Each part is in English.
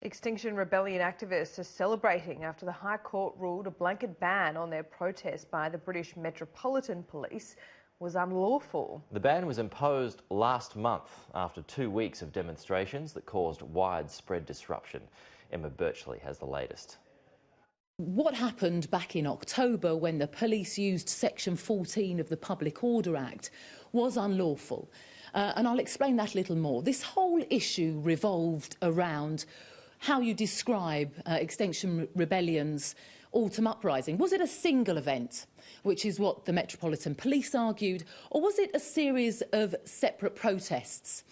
Extinction Rebellion activists are celebrating after the High Court ruled a blanket ban on their protest by the British Metropolitan Police was unlawful. The ban was imposed last month after 2 weeks of demonstrations that caused widespread disruption. Emma Birchley has the latest. What happened back in October when the police used Section 14 of the Public Order Act was unlawful. And I'll explain that a little more. This whole issue revolved around how you describe Extinction Rebellion's autumn uprising. Was it a single event, which is what the Metropolitan Police argued, or was it a series of separate protests?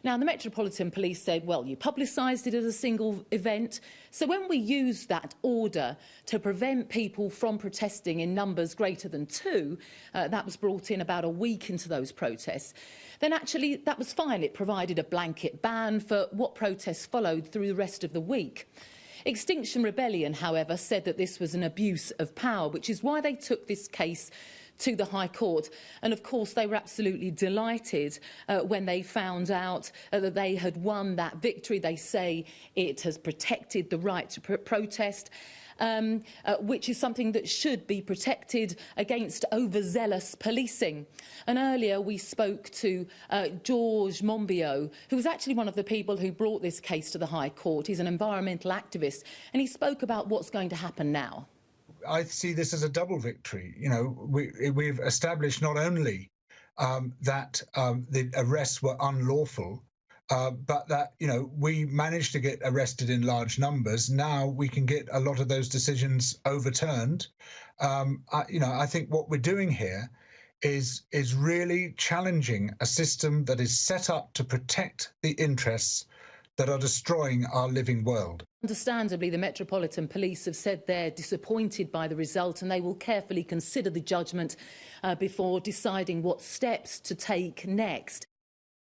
Now, the Metropolitan Police said, well, you publicised it as a single event. So when we used that order to prevent people from protesting in numbers greater than 2, that was brought in about a week into those protests, then actually that was fine. It provided a blanket ban for what protests followed through the rest of the week. Extinction Rebellion, however, said that this was an abuse of power, which is why they took this case to the High Court. And of course they were absolutely delighted when they found out that they had won that victory. They say it has protected the right to protest, which is something that should be protected against overzealous policing. And earlier we spoke to George Monbiot, who was actually one of the people who brought this case to the High Court. He's an environmental activist, and he spoke about what's going to happen now. I see this as a double victory. You know, we've established not only that the arrests were unlawful, but that, you know, we managed to get arrested in large numbers. Now we can get a lot of those decisions overturned. I think what we're doing here is really challenging a system that is set up to protect the interests that are destroying our living world. Understandably, the Metropolitan Police have said they're disappointed by the result and they will carefully consider the judgment before deciding what steps to take next.